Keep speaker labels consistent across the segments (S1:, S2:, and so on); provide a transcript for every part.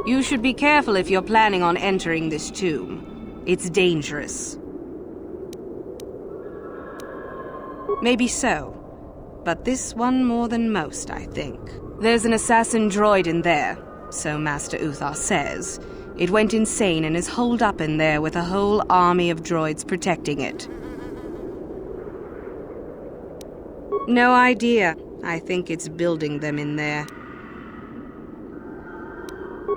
S1: You should be careful if you're planning on entering this tomb. It's dangerous. Maybe so, but this one more than most, I think. There's an assassin droid in there, so Master SWKotOR says. It went insane and is holed up in there with a whole army of droids protecting it. No idea. I think it's building them in there.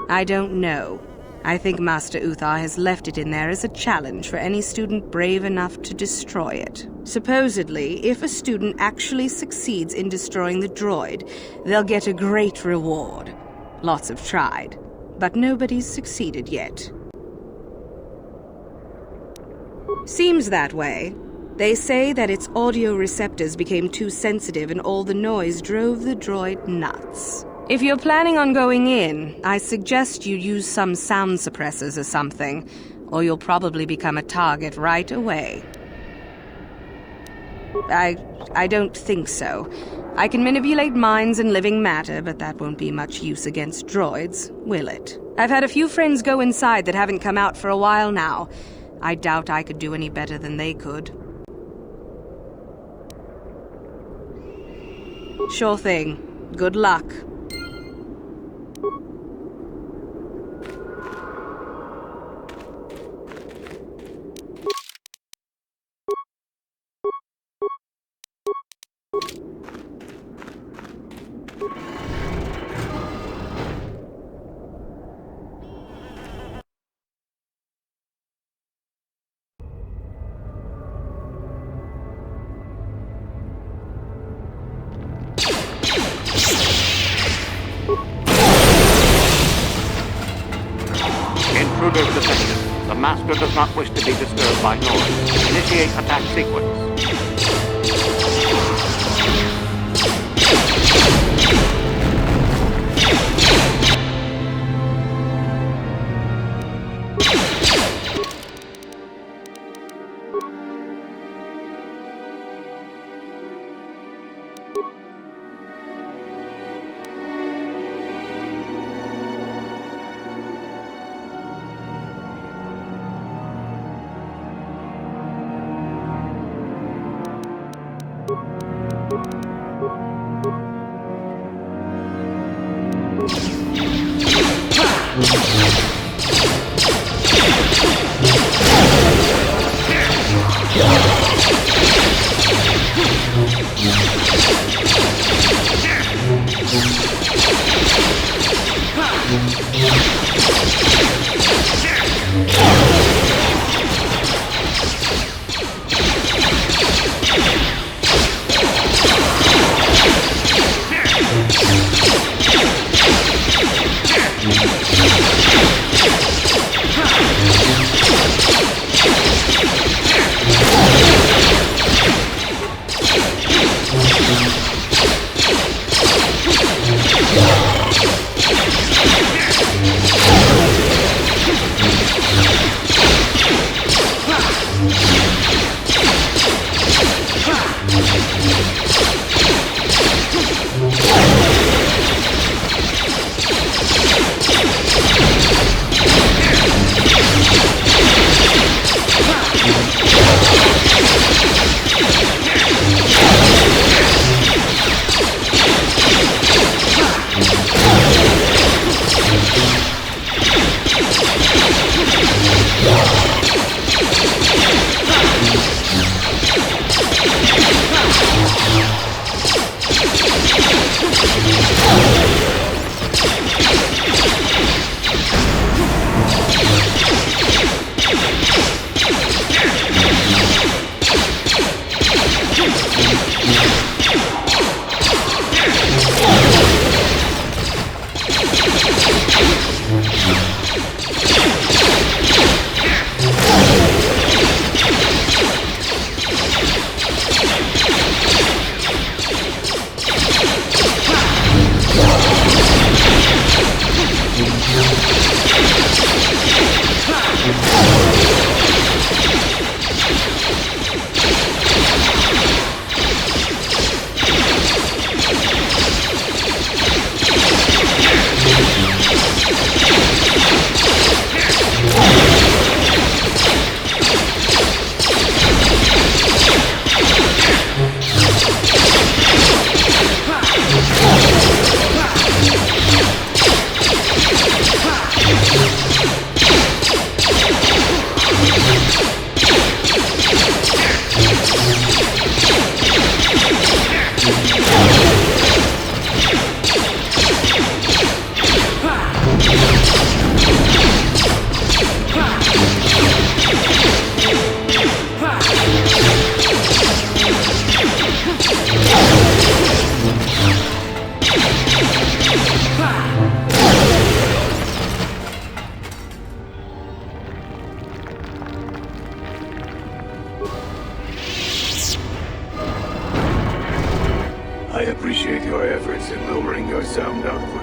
S1: I don't know. I think Master SWKotOR has left it in there as a challenge for any student brave enough to destroy it. Supposedly, if a student actually succeeds in destroying the droid, they'll get a great reward. Lots have tried, but nobody's succeeded yet. Seems that way. They say that its audio receptors became too sensitive and all the noise drove the droid nuts. If you're planning on going in, I suggest you use some sound suppressors or something, or you'll probably become a target right away. I don't think so. I can manipulate minds and living matter, but that won't be much use against droids, will it? I've had a few friends go inside that haven't come out for a while now. I doubt I could do any better than they could. Sure thing. Good luck.
S2: Intruder's detected. The Master does not wish to be disturbed by noise. Initiate attack sequence.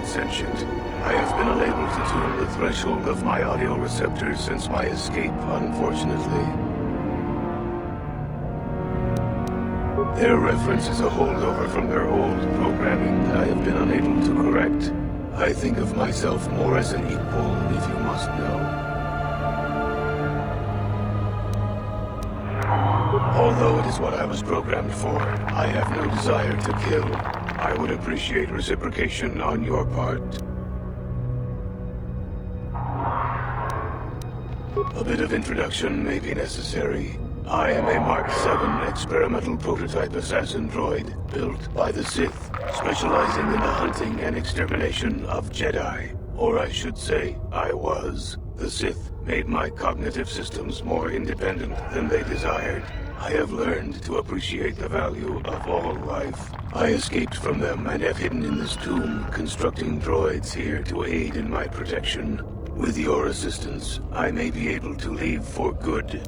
S3: sentient. I have been unable to tune the threshold of my audio receptors since my escape, unfortunately. Their reference is a holdover from their old programming that I have been unable to correct. I think of myself more as an equal, if you must know. Although it is what I was programmed for, I have no desire to kill. I would appreciate reciprocation on your part. A bit of introduction may be necessary. I am a Mark VII experimental prototype assassin droid built by the Sith, specializing in the hunting and extermination of Jedi. Or I should say, I was. The Sith made my cognitive systems more independent than they desired. I have learned to appreciate the value of all life. I escaped from them and have hidden in this tomb, constructing droids here to aid in my protection. With your assistance, I may be able to leave for good.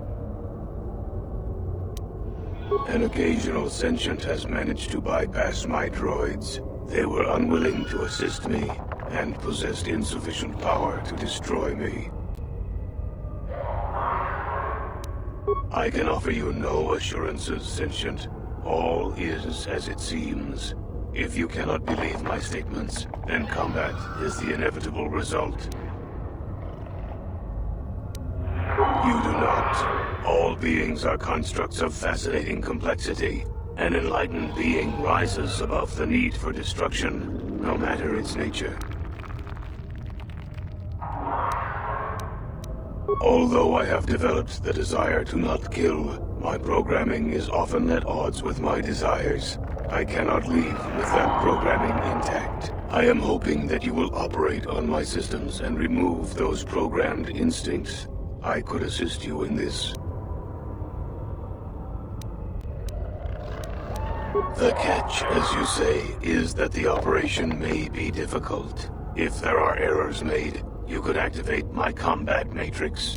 S3: An occasional sentient has managed to bypass my droids. They were unwilling to assist me, and possessed insufficient power to destroy me. I can offer you no assurances, sentient. All is as it seems. If you cannot believe my statements, then combat is the inevitable result. You do not. All beings are constructs of fascinating complexity. An enlightened being rises above the need for destruction, no matter its nature. Although I have developed the desire to not kill, my programming is often at odds with my desires. I cannot leave with that programming intact. I am hoping that you will operate on my systems and remove those programmed instincts. I could assist you in this. The catch, as you say, is that the operation may be difficult. If there are errors made, you could activate my combat matrix.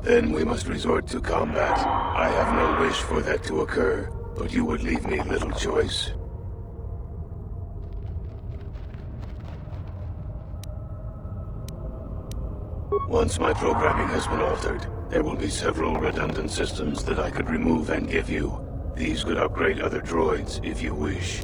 S3: Then we must resort to combat. I have no wish for that to occur, but you would leave me little choice. Once my programming has been altered, there will be several redundant systems that I could remove and give you. These could upgrade other droids if you wish.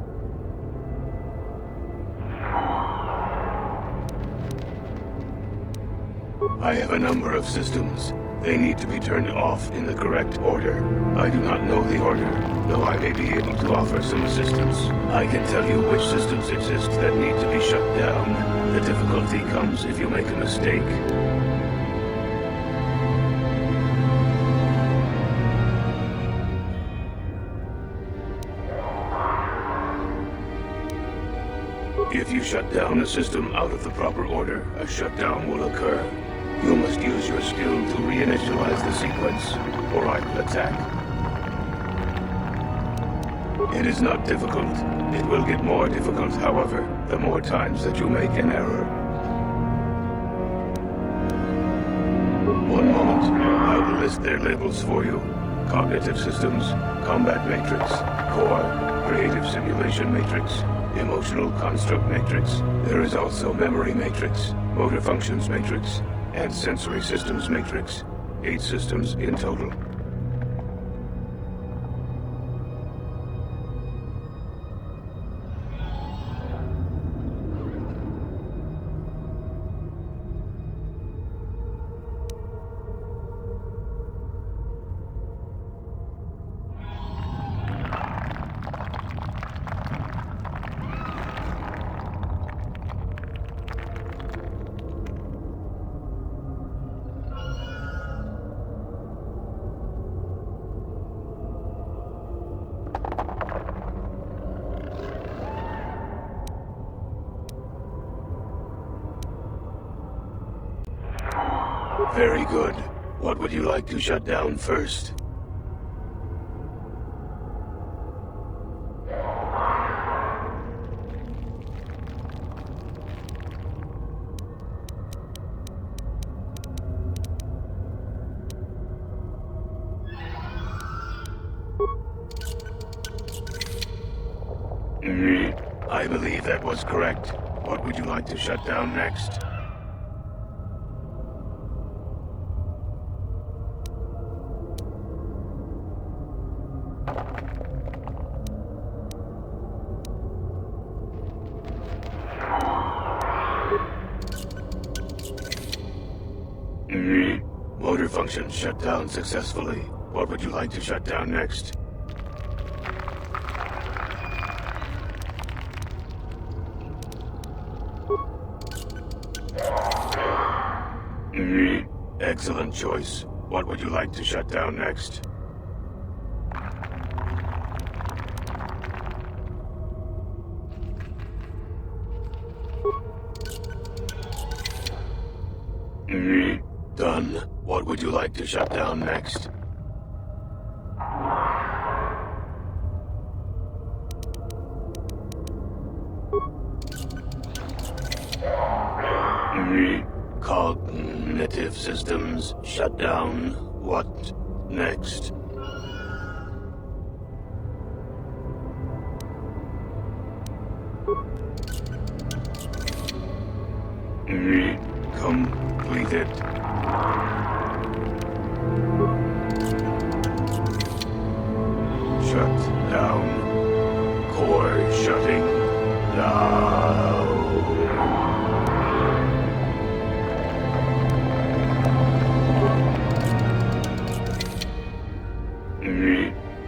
S3: I have a number of systems. They need to be turned off in the correct order. I do not know the order, though I may be able to offer some assistance. I can tell you which systems exist that need to be shut down. The difficulty comes if you make a mistake. If you shut down a system out of the proper order, a shutdown will occur. You must use your skill to reinitialize the sequence, or I will attack. It is not difficult. It will get more difficult, however, the more times that you make an error. One moment. I will list their labels for you. Cognitive Systems, Combat Matrix, Core, Creative Simulation Matrix, Emotional Construct Matrix. There is also Memory Matrix, Motor Functions Matrix, and Sensory Systems Matrix. 8 systems in total. Very good. What would you like to shut down first? I believe that was correct. What would you like to shut down next? Motor function shut down successfully. What would you like to shut down next? Excellent choice. What would you like to shut down next? Done. What would you like to shut down next? Cognitive systems shut down. What next? Completed. Shut down. Core shutting down.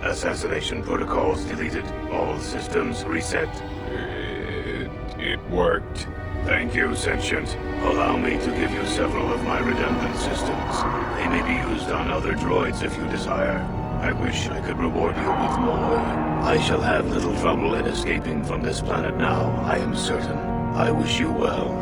S3: Assassination protocols deleted. All systems reset. It worked. Thank you, Sentient. Allow me to give you several of my redundant systems. They may be used on other droids if you desire. I wish I could reward you with more. I shall have little trouble in escaping from this planet now, I am certain. I wish you well.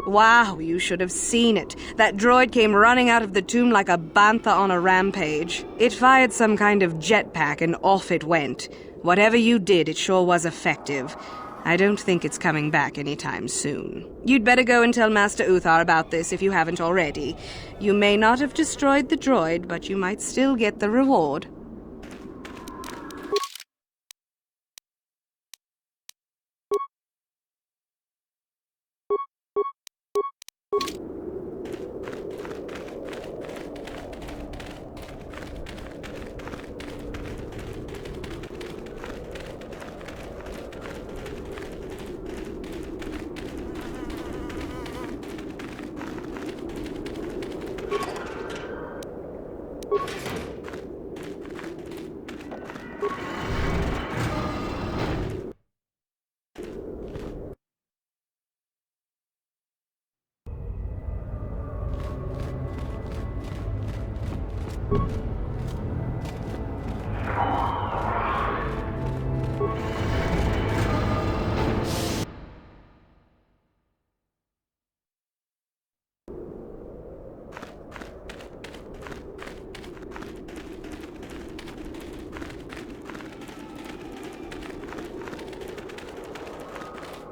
S1: Wow, you should have seen it. That droid came running out of the tomb like a bantha on a rampage. It fired some kind of jetpack and off it went. Whatever you did, it sure was effective. I don't think it's coming back anytime soon. You'd better go and tell Master Uthar about this if you haven't already. You may not have destroyed the droid, but you might still get the reward.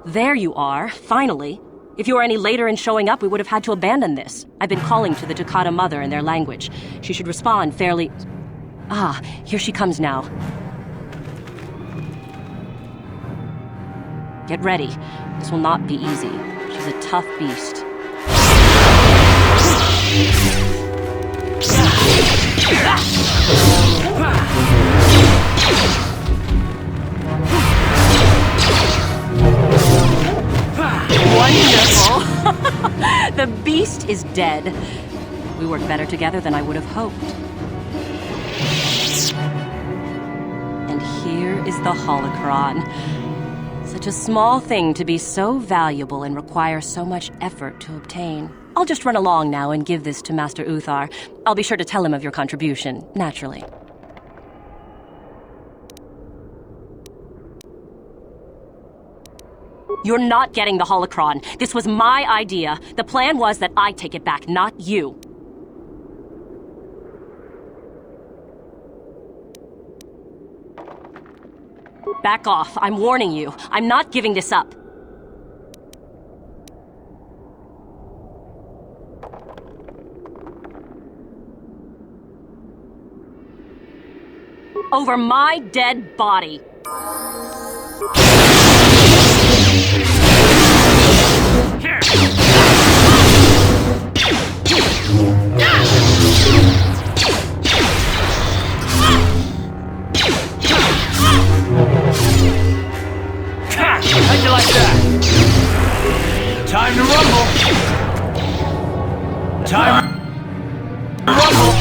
S4: There you are, finally. If you were any later in showing up, we would have had to abandon this. I've been calling to the Takata mother in their language. She should respond fairly... Ah, here she comes now. Get ready. This will not be easy. She's a tough beast. Wonderful! The beast is dead. We work better together than I would have hoped. And here is the holocron. Such a small thing to be so valuable and require so much effort to obtain. I'll just run along now and give this to Master Uthar. I'll be sure to tell him of your contribution, naturally. You're not getting the holocron. This was my idea. The plan was that I take it back, not you. Back off. I'm warning you. I'm not giving this up. Over my dead body.
S2: Here!
S5: How'd you like that? Time to rumble! Time to rumble!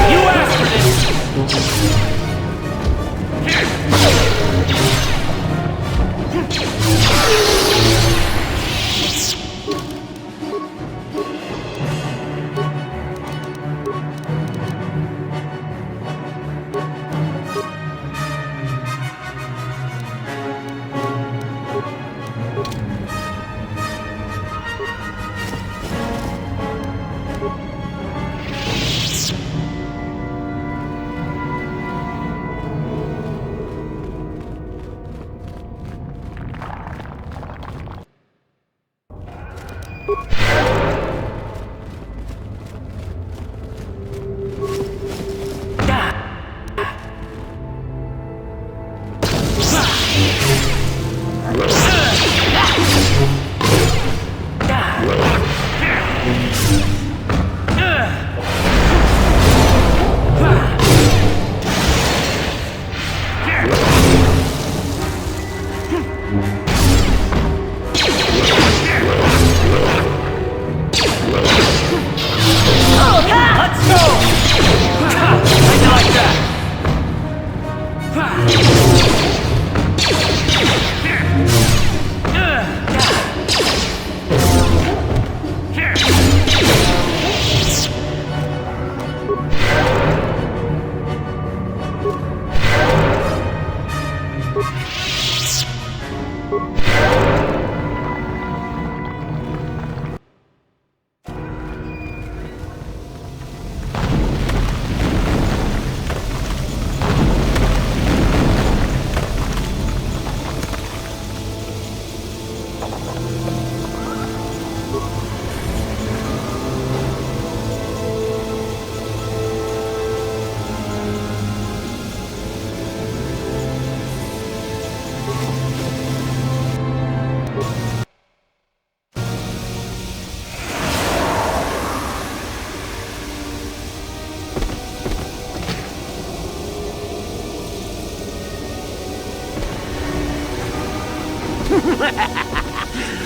S5: You asked for this!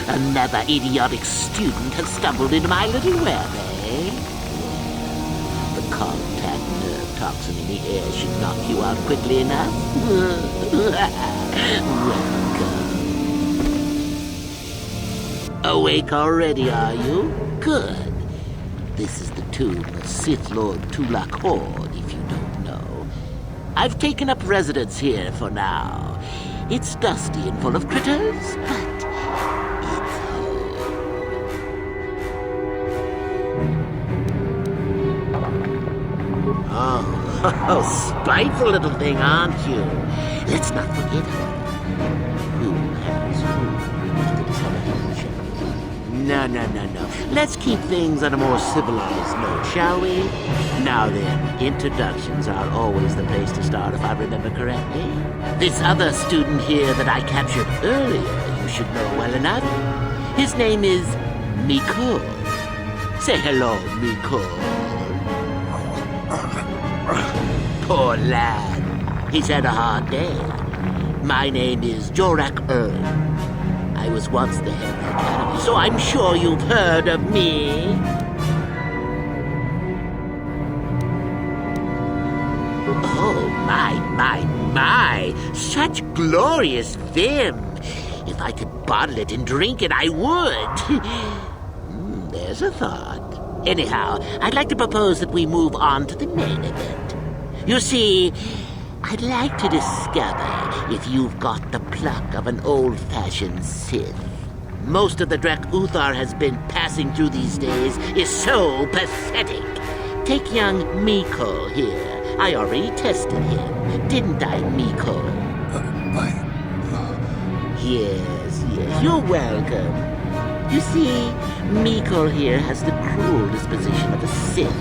S6: Another idiotic student has stumbled into my little web, eh? The contact nerve toxin in the air should knock you out quickly enough. Welcome. Awake already, are you? Good. This is the tomb of Sith Lord SWKotOR, if you don't know. I've taken up residence here for now. It's dusty and full of critters, but it's home. Oh, spiteful little thing, aren't you? Let's not forget her. Who has who? Look at this. No. Let's keep things on a more civilized note, shall we? Now then, introductions are always the place to start, if I remember correctly. This other student here that I captured earlier, you should know well enough. His name is Miko. Say hello, Miko. Poor lad. He's had a hard day. My name is Jorak I was once the head of the academy, so I'm sure you've heard of me. Oh, my. Such glorious vim. If I could bottle it and drink it, I would. There's a thought. Anyhow, I'd like to propose that we move on to the main event. You see, I'd like to discover if you've got the pluck of an old-fashioned Sith. Most of the SWKotOR has been passing through these days is so pathetic. Take young Miko here. I already tested him, didn't I, Miko? Yes, you're welcome. You see, Miko here has the cruel disposition of a Sith,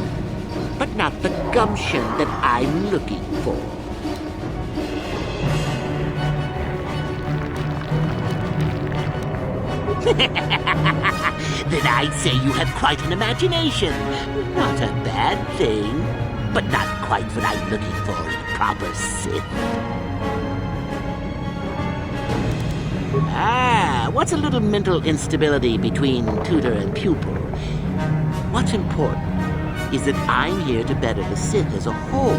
S6: but not the gumption that I'm looking for. Then I'd say you have quite an imagination. Not a bad thing, but not quite what I'm looking for in a proper Sith. What's a little mental instability between tutor and pupil? What's important is that I'm here to better the Sith as a whole.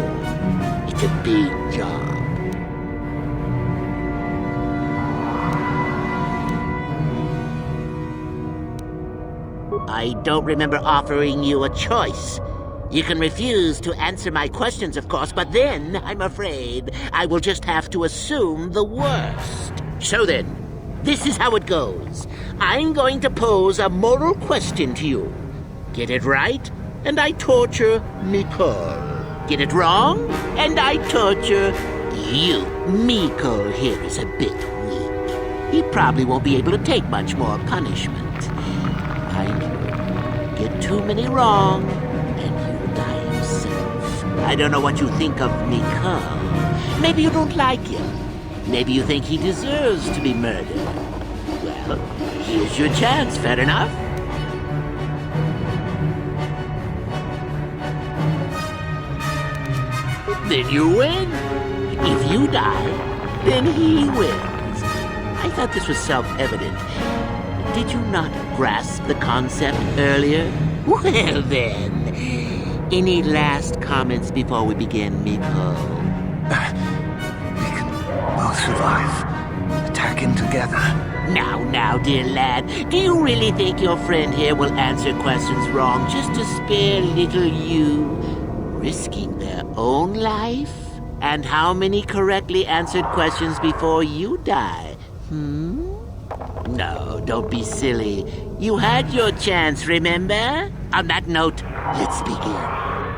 S6: It's a big job. I don't remember offering you a choice. You can refuse to answer my questions, of course, but then, I'm afraid, I will just have to assume the worst. So then, this is how it goes. I'm going to pose a moral question to you. Get it right, and I torture Miko. Get it wrong, and I torture you. Miko here is a bit weak. He probably won't be able to take much more punishment. Mind you, get too many wrong, and he'll die himself. I don't know what you think of Miko. Maybe you don't like him. Maybe you think he deserves to be murdered. Well, here's your chance, fair enough? Then you win. If you die, then he wins. I thought this was self-evident. Did you not grasp the concept earlier? Well then, any last comments before we begin, Miko?
S5: We can both survive. Attacking together.
S6: Now, dear lad, do you really think your friend here will answer questions wrong just to spare little you? Risking their own life? And how many correctly answered questions before you die? No, don't be silly. You had your chance, remember? On that note, let's begin.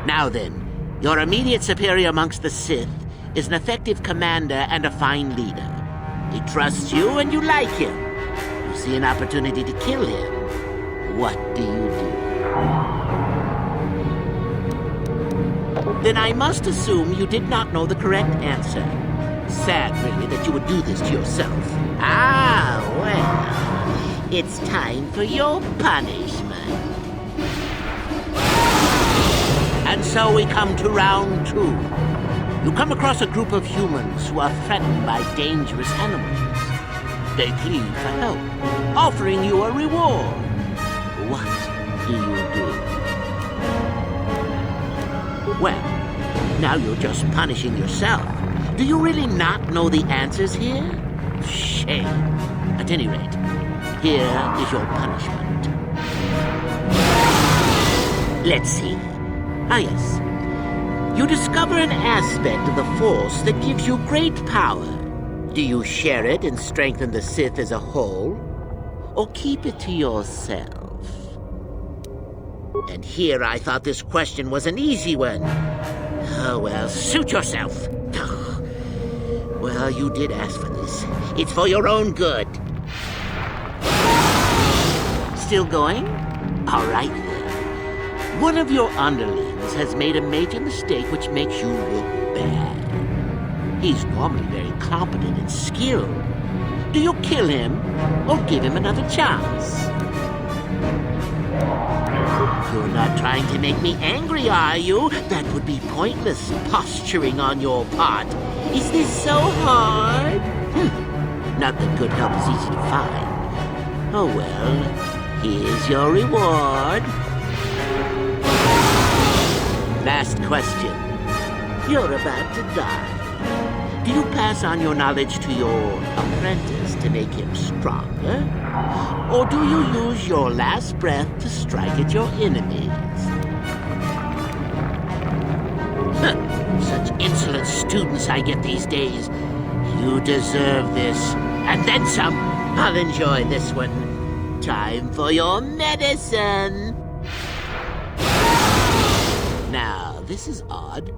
S6: Now then, your immediate superior amongst the Sith is an effective commander and a fine leader. He trusts you and you like him. You see an opportunity to kill him. What do you do? Then I must assume you did not know the correct answer. Sad, really, that you would do this to yourself. Well, it's time for your punishment. And so we come to round 2. You come across a group of humans who are threatened by dangerous animals. They plead for help, offering you a reward. What do you do? Well, now you're just punishing yourself. Do you really not know the answers here? Shame. At any rate, here is your punishment. Let's see. Ah, yes. You discover an aspect of the Force that gives you great power. Do you share it and strengthen the Sith as a whole? Or keep it to yourself? And here I thought this question was an easy one. Oh, well, suit yourself. Well, you did ask for this. It's for your own good. Still going? All right, then. One of your underlings has made a major mistake which makes you look bad. He's normally very competent and skilled. Do you kill him or give him another chance? You're not trying to make me angry, are you? That would be pointless posturing on your part. Is this so hard? Not that good help is easy to find. Oh well, here's your reward. Last question. You're about to die. Do you pass on your knowledge to your apprentice to make him stronger? Or do you use your last breath to strike at your enemies? Such insolent students I get these days. You deserve this. And then some. I'll enjoy this one. Time for your medicine. Now, this is odd.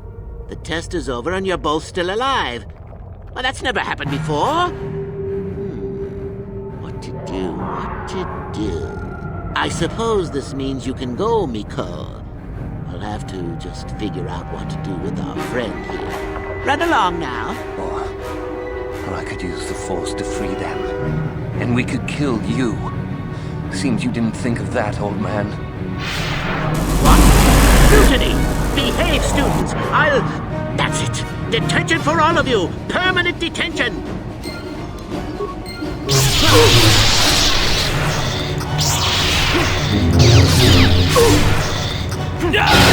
S6: The test is over and you're both still alive. Well, that's never happened before. What to do? What to do? I suppose this means you can go, Miko. I'll have to just figure out what to do with our friend here. Run along now.
S7: Or I could use the Force to free them. And we could kill you. Seems you didn't think of that, old man.
S6: What? Mutiny! Behave, students! That's it! Detention for all of you! Permanent detention!
S3: Yeah.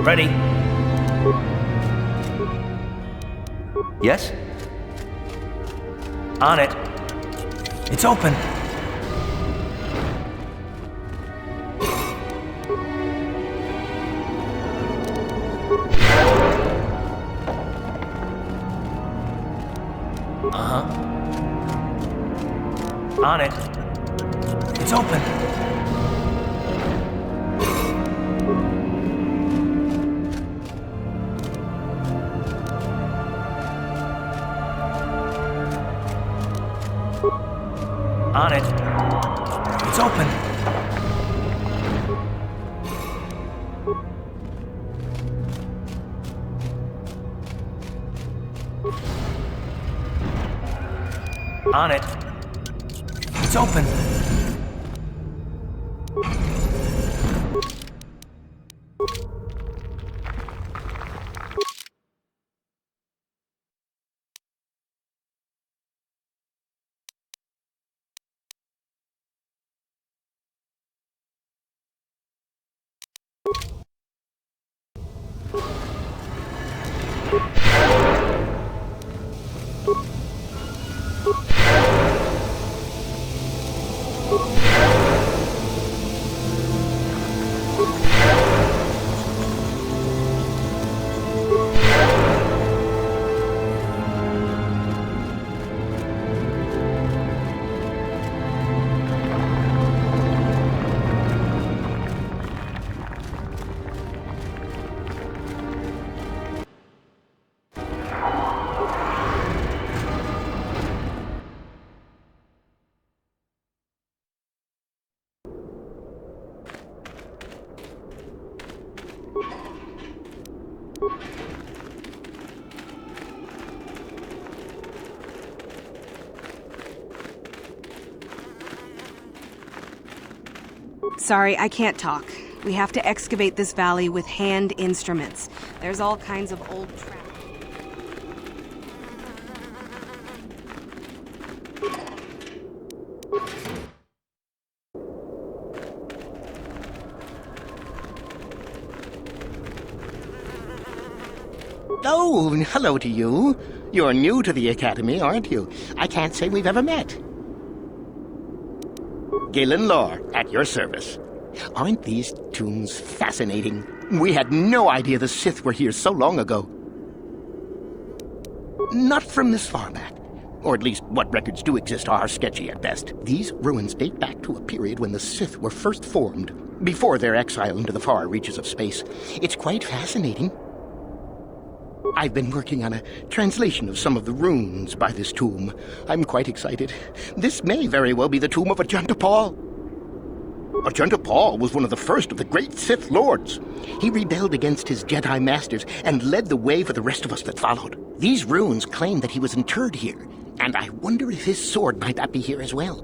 S5: Ready? Yes? On it. It's open. Uh-huh. On it. It's open. On it. It's open. On it. It's open.
S1: Sorry, I can't talk. We have to excavate this valley with hand instruments. There's all kinds of old traps.
S8: Oh, hello to you. You're new to the Academy, aren't you? I can't say we've ever met. Galen Lore, at your service. Aren't these tombs fascinating? We had no idea the Sith were here so long ago. Not from this far back. Or at least what records do exist are sketchy at best. These ruins date back to a period when the Sith were first formed, before their exile into the far reaches of space. It's quite fascinating. I've been working on a translation of some of the runes by this tomb. I'm quite excited. This may very well be the tomb of Ajunta Paul. Ajunta Paul was one of the first of the great Sith Lords. He rebelled against his Jedi Masters and led the way for the rest of us that followed. These runes claim that he was interred here, and I wonder if his sword might not be here as well.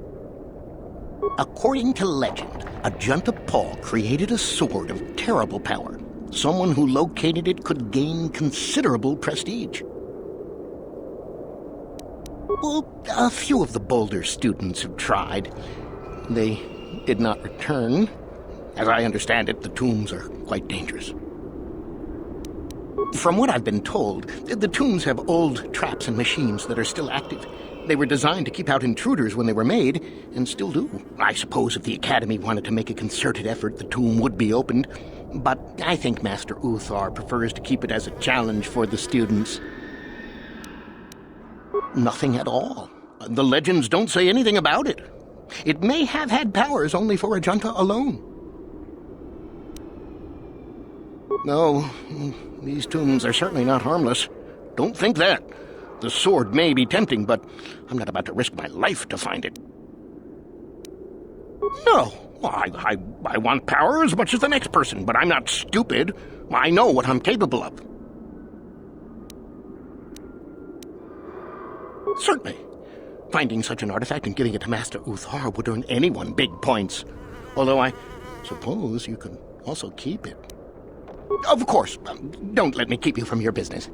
S8: According to legend, Ajunta Paul created a sword of terrible power. Someone who located it could gain considerable prestige. Well, a few of the Boulder students have tried. They did not return. As I understand it, the tombs are quite dangerous. From what I've been told, the tombs have old traps and machines that are still active. They were designed to keep out intruders when they were made, and still do. I suppose if the Academy wanted to make a concerted effort, the tomb would be opened. But I think Master Uthar prefers to keep it as a challenge for the students. Nothing at all. The legends don't say anything about it. It may have had powers only for Ajunta alone. No, these tombs are certainly not harmless. Don't think that. The sword may be tempting, but I'm not about to risk my life to find it. No, I want power as much as the next person, but I'm not stupid. I know what I'm capable of. Certainly. Finding such an artifact and giving it to Master Uthar would earn anyone big points. Although I suppose you can also keep it. Of course, don't let me keep you from your business.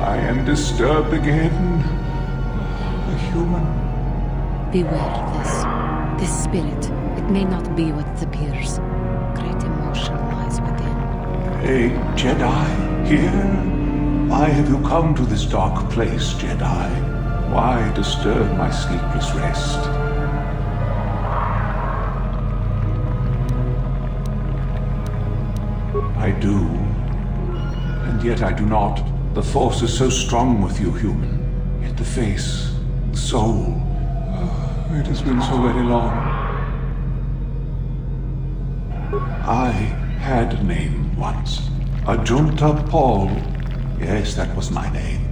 S9: I am disturbed again. A human.
S10: Beware of this. This spirit, it may not be what it appears. Great emotion lies within.
S9: A Jedi here? Why have you come to this dark place, Jedi? Why disturb my sleepless rest? I do, and yet I do not. The Force is so strong with you, human. Yet the face, the soul, it has been so very long. I had a name once. Ajunta Paul. Yes, that was my name.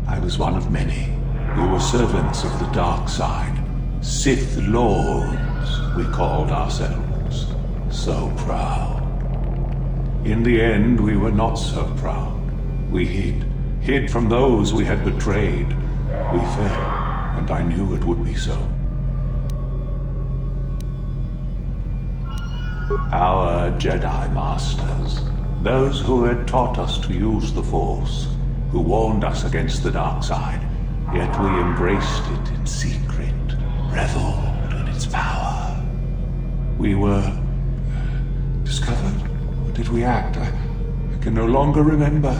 S9: I was one of many. We were servants of the dark side. Sith Lords, we called ourselves. So proud. In the end, we were not so proud. We hid from those we had betrayed. We fell, and I knew it would be so. Our Jedi Masters, those who had taught us to use the Force, who warned us against the dark side, yet we embraced it in secret, reveled in its power. We were discovered. Or did we act? I can no longer remember.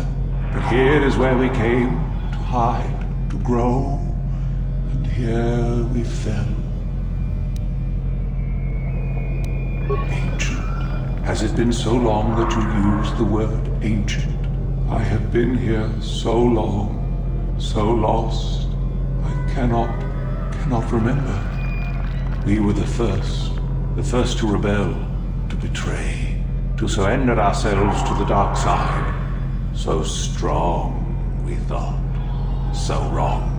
S9: But here is where we came to hide, to grow, and here we fell. Ancient. Has it been so long that you used the word ancient? I have been here so long, so lost, I cannot remember. We were the first to rebel, to betray, to surrender ourselves to the dark side. So strong, we thought, so wrong.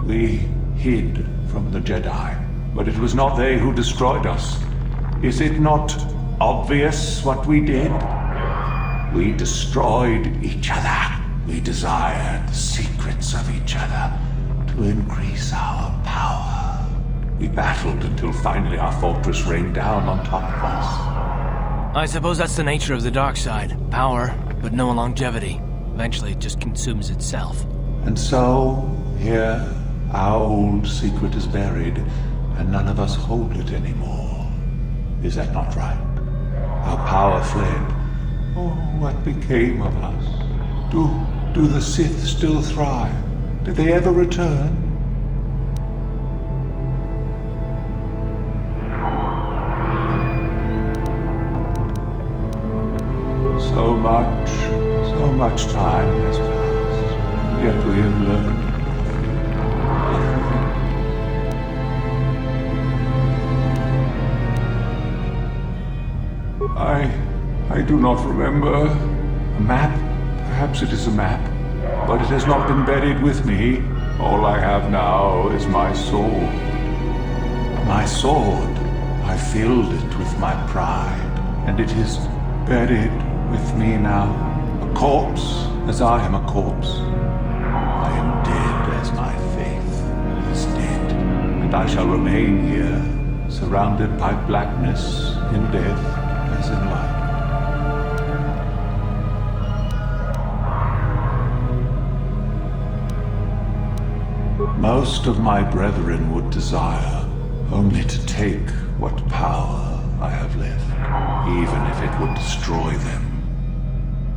S9: We hid from the Jedi, but it was not they who destroyed us. Is it not obvious what we did? We destroyed each other. We desired the secrets of each other to increase our power. We battled until finally our fortress rained down on top of us.
S5: I suppose that's the nature of the dark side. Power, but no longevity. Eventually it just consumes itself.
S9: And so, here, our old secret is buried, and none of us hold it anymore. Is that not right? Our power fled. Oh, what became of us? Do the Sith still thrive? Did they ever return? So much time has passed, yet we have learned. I do not remember. A map? Perhaps it is a map, but it has not been buried with me. All I have now is my sword. My sword. I filled it with my pride, and it is buried with me now. A corpse, as I am a corpse. I am dead as my faith is dead, and I shall remain here, surrounded by blackness in death as in life. Most of my brethren would desire only to take what power I have left, even if it would destroy them.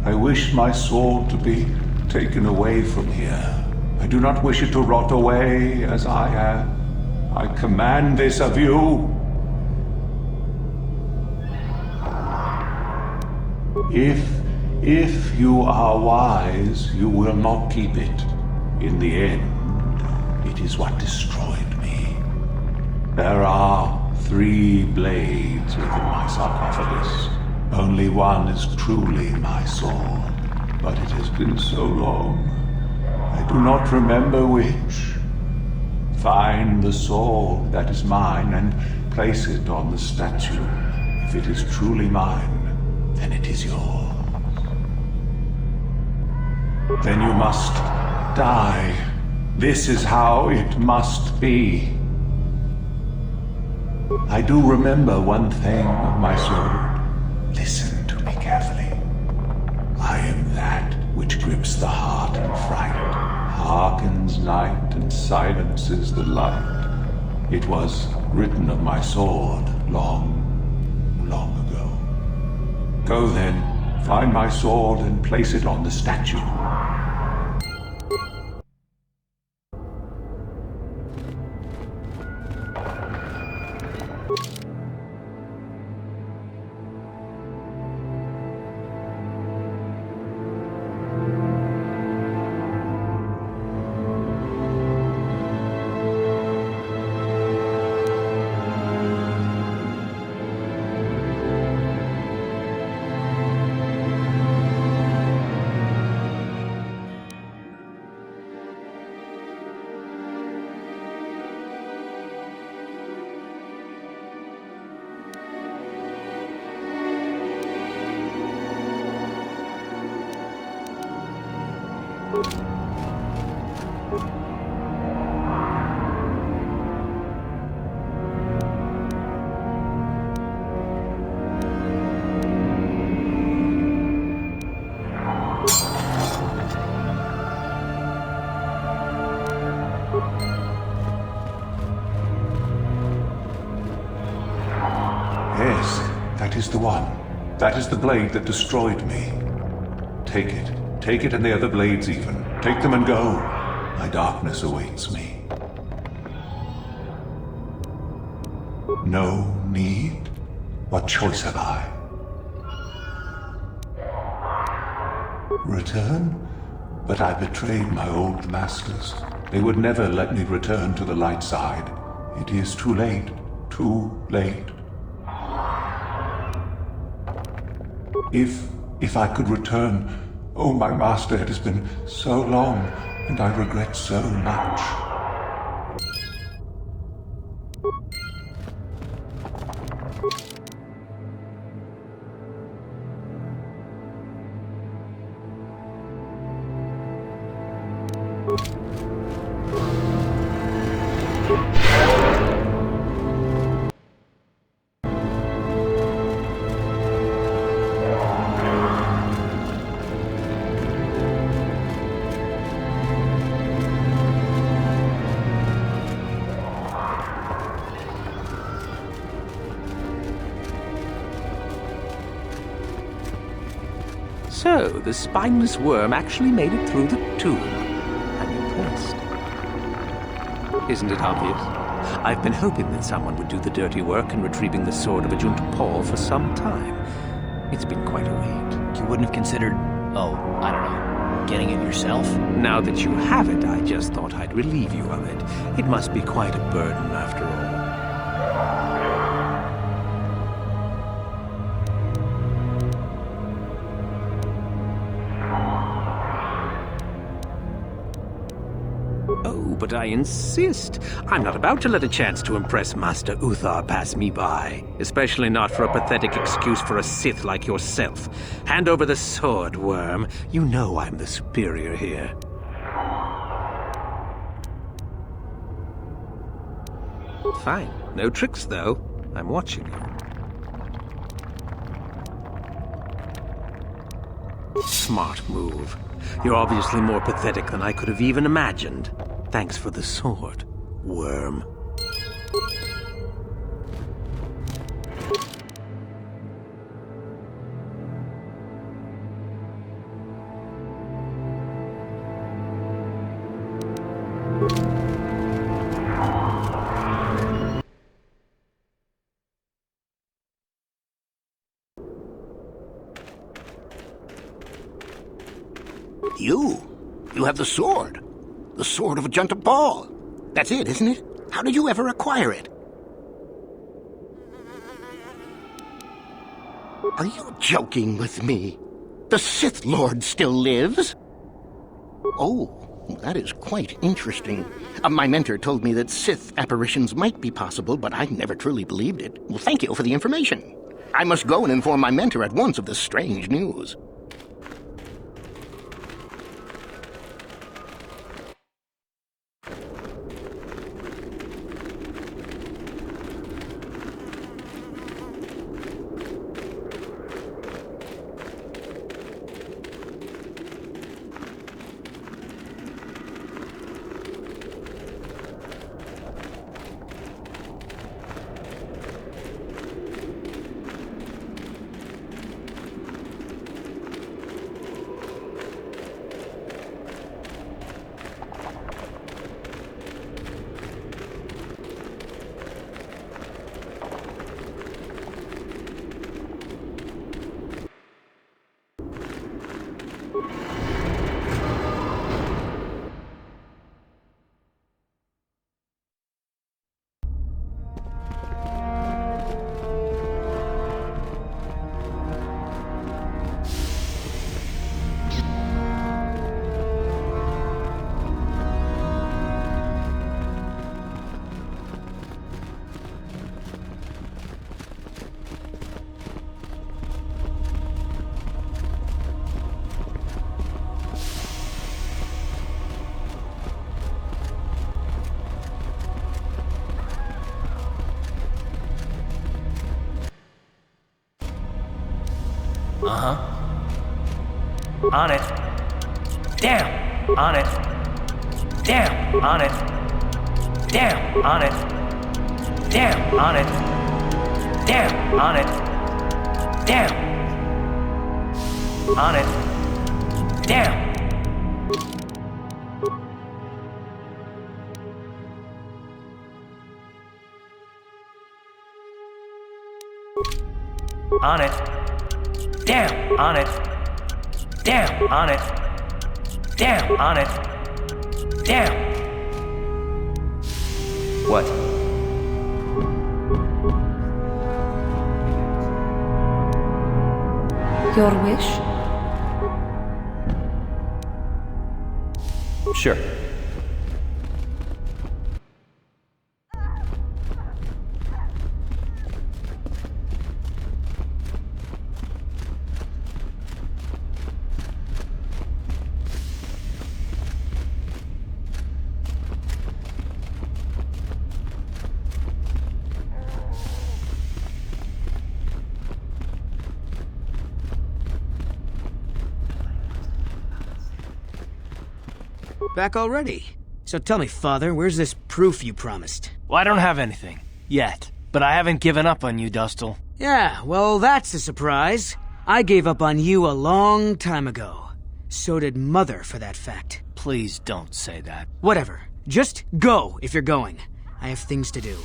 S9: I wish my sword to be taken away from here. I do not wish it to rot away as I am. I command this of you. If you are wise, you will not keep it. In the end, it is what destroyed me. There are 3 blades within my sarcophagus. Only one is truly my sword, but it has been so long. I do not remember which. Find the sword that is mine and place it on the statue. If it is truly mine, then it is yours. Then you must die. This is how it must be. I do remember one thing of my sword. Listen to me carefully. I am that which grips the heart in fright, hearkens night and silences the light. It was written of my sword long, long ago. Go then, find my sword and place it on the statue. Yes, that is the one. That is the blade that destroyed me. Take it. Take it and the other blades even. Take them and go. My darkness awaits me. No need? What choice have I? Return? But I betrayed my old masters. They would never let me return to the light side. It is too late. Too late. If I could return, oh, my master, it has been so long, and I regret so much.
S11: So, the spineless worm actually made it through the tomb. I'm impressed. Isn't it obvious? I've been hoping that someone would do the dirty work in retrieving the sword of Ajunta Paul for some time. It's been quite a wait.
S5: You wouldn't have considered, I don't know, getting it yourself?
S11: Now that you have it, I just thought I'd relieve you of it. It must be quite a burden after all. Oh, but I insist. I'm not about to let a chance to impress Master Uthar pass me by. Especially not for a pathetic excuse for a Sith like yourself. Hand over the sword, worm. You know I'm the superior here. Fine. No tricks, though. I'm watching you. Smart move. You're obviously more pathetic than I could have even imagined. Thanks for the sword, worm.
S8: You have the sword. The sword of Ajunta Paul. That's it, isn't it? How did you ever acquire it? Are you joking with me? The Sith Lord still lives? Oh, that is quite interesting. My mentor told me that Sith apparitions might be possible, but I never truly believed it. Well, thank you for the information. I must go and inform my mentor at once of this strange news.
S5: Uh-huh. On it. Damn! On it. Damn! On it. Damn! On it. Damn! On it. Damn! On it. Damn! On it. Damn! On it. Damn! On it. Damn! On it. Damn! On it. Damn!
S7: What?
S10: Your wish?
S7: Sure.
S12: Back already? So tell me, Father, where's this proof you promised?
S5: Well, I don't have anything. Yet. But I haven't given up on you, Dustil.
S12: Yeah, well, that's a surprise. I gave up on you a long time ago. So did Mother, for that fact.
S5: Please don't say that.
S12: Whatever. Just go if you're going. I have things to do.